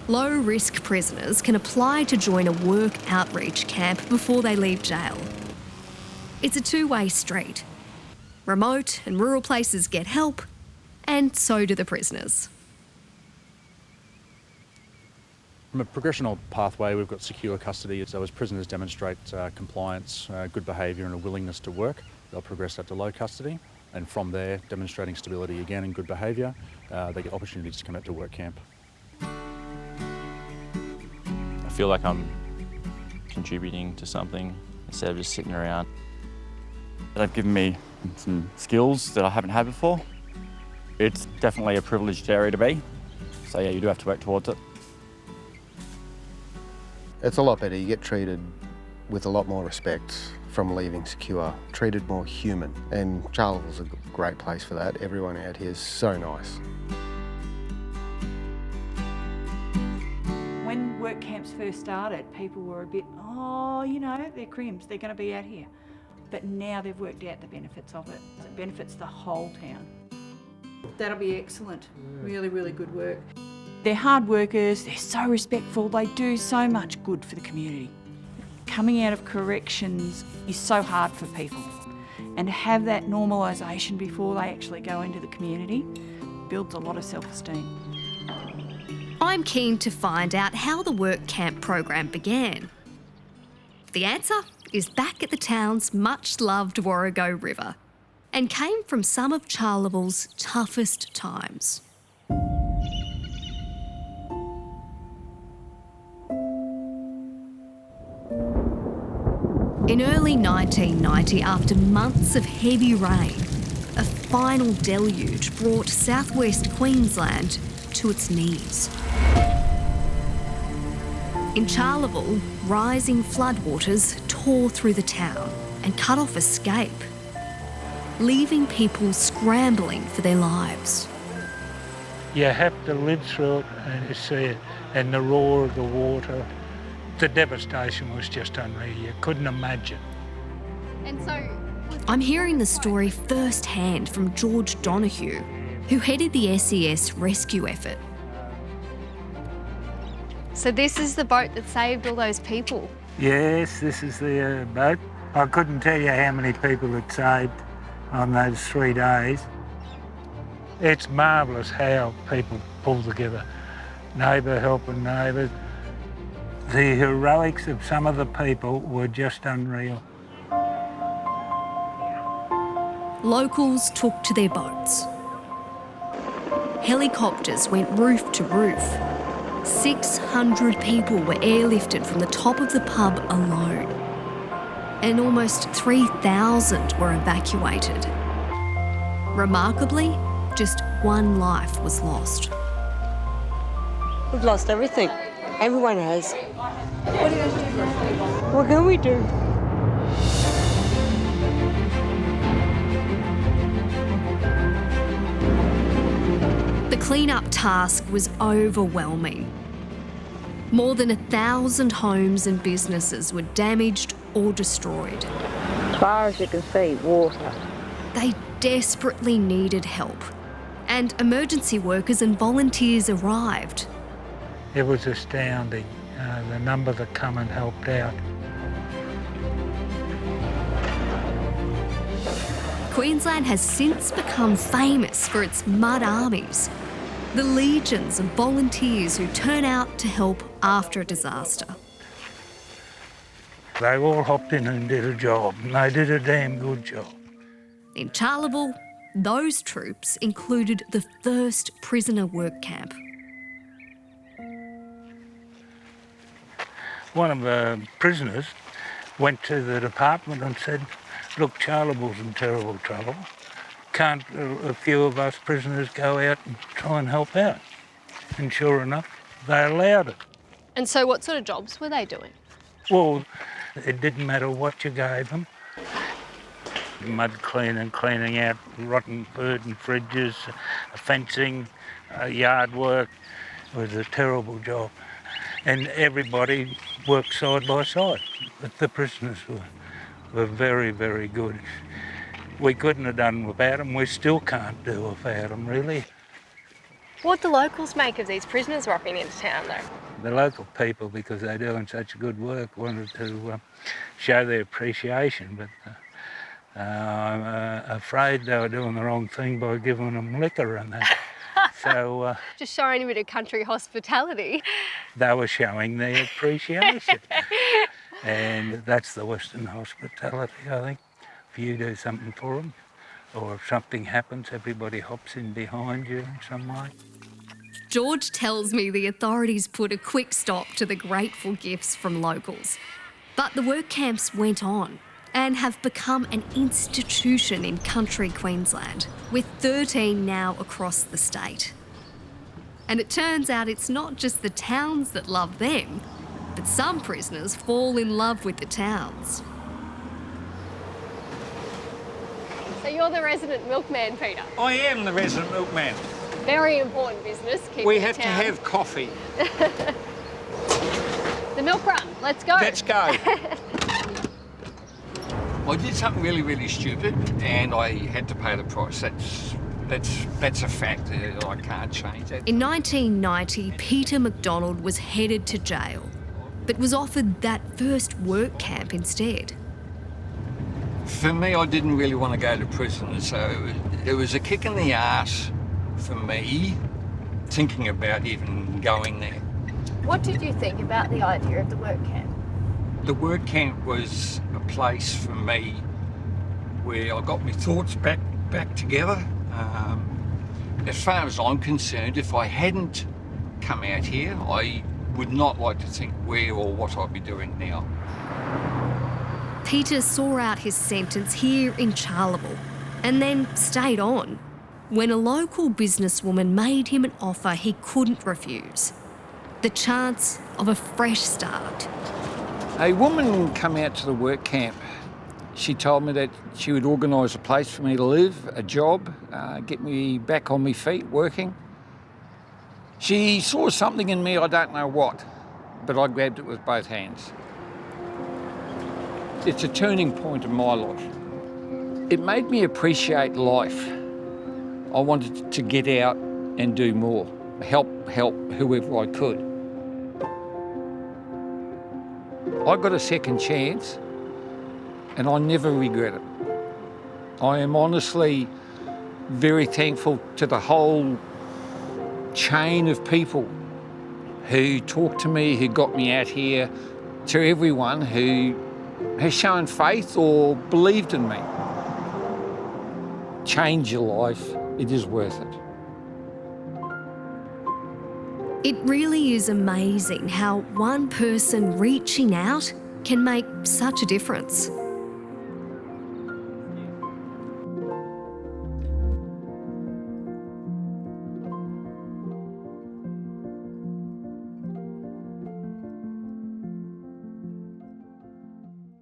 Low-risk prisoners can apply to join a work outreach camp before they leave jail. It's a two-way street. Remote and rural places get help, and so do the prisoners. From a progressional pathway, we've got secure custody. So as prisoners demonstrate compliance, good behaviour and a willingness to work, they'll progress up to low custody. And from there, demonstrating stability again and good behaviour, they get opportunities to come out to work camp. I feel like I'm contributing to something instead of just sitting around. They've given me some skills that I haven't had before. It's definitely a privileged area to be. So yeah, you do have to work towards it. It's a lot better. You get treated with a lot more respect from leaving secure, treated more human. And Charleville's a great place for that. Everyone out here is so nice. When work camps first started, people were a bit, oh, you know, they're crims, they're going to be out here. But now they've worked out the benefits of it. It benefits the whole town. That'll be excellent. Really, really good work. They're hard workers, they're so respectful, they do so much good for the community. Coming out of corrections is so hard for people. And to have that normalisation before they actually go into the community builds a lot of self-esteem. I'm keen to find out how the work camp program began. The answer is back at the town's much-loved Warrego River and came from some of Charleville's toughest times. In early 1990, after months of heavy rain, a final deluge brought southwest Queensland to its knees. In Charleville, rising floodwaters tore through the town and cut off escape, leaving people scrambling for their lives. You have to live through it and you see it, and the roar of the water. The devastation was just unreal. You couldn't imagine. And so, I'm hearing the story firsthand from George Donoghue, who headed the SES rescue effort. So this is the boat that saved all those people? Yes, this is the boat. I couldn't tell you how many people it saved on those 3 days. It's marvellous how people pull together. Neighbour helping neighbour. The heroics of some of the people were just unreal. Locals took to their boats. Helicopters went roof to roof. 600 people were airlifted from the top of the pub alone. And almost 3,000 were evacuated. Remarkably, just one life was lost. We've lost everything. Everyone has. What do you guys do? What can we do? The clean-up task was overwhelming. More than 1,000 homes and businesses were damaged or destroyed. As far as you can see, water. They desperately needed help, and emergency workers and volunteers arrived. It was astounding, the number that come and helped out. Queensland has since become famous for its mud armies, the legions of volunteers who turn out to help after a disaster. They all hopped in and did a job, and they did a damn good job. In Charleville, those troops included the first prisoner work camp. One of the prisoners went to the department and said, look, Charleville's in terrible trouble. Can't a few of us prisoners go out and try and help out? And sure enough, they allowed it. And so what sort of jobs were they doing? Well, it didn't matter what you gave them. Mud cleaning, cleaning out rotten food and fridges, fencing, yard work. It was a terrible job. And everybody worked side by side. But the prisoners were very, very good. We couldn't have done without them. We still can't do without them, really. What do locals make of these prisoners rocking into town, though? The local people, because they're doing such good work, wanted to show their appreciation, but I'm afraid they were doing the wrong thing by giving them liquor and that. So Just showing a bit of country hospitality. they were showing their appreciation. And that's the Western hospitality, I think. If you do something for them, or if something happens, everybody hops in behind you in some way. George tells me the authorities put a quick stop to the grateful gifts from locals. But the work camps went on and have become an institution in country Queensland, with 13 now across the state. And it turns out it's not just the towns that love them, but some prisoners fall in love with the towns. So you're the resident milkman, Peter. I am the resident milkman. Very important business. We have to have coffee. The milk run, let's go. Let's go. I did something really, really stupid and I had to pay the price. That's a fact. I can't change that. In 1990, Peter McDonald was headed to jail, but was offered that first work camp instead. For me, I didn't really want to go to prison, so it was a kick in the arse for me thinking about even going there. What did you think about the idea of the work camp? The work camp was a place for me where I got my thoughts back together. As far as I'm concerned, if I hadn't come out here, I would not like to think where or what I'd be doing now. Peter saw out his sentence here in Charleville and then stayed on when a local businesswoman made him an offer he couldn't refuse. The chance of a fresh start. A woman come out to the work camp. She told me that she would organise a place for me to live, a job, get me back on my feet working. She saw something in me, I don't know what, but I grabbed it with both hands. It's a turning point in my life. It made me appreciate life. I wanted to get out and do more, help whoever I could. I got a second chance and I never regret it. I am honestly very thankful to the whole chain of people who talked to me, who got me out here, to everyone who has shown faith or believed in me. Change your life, it is worth it. It really is amazing how one person reaching out can make such a difference.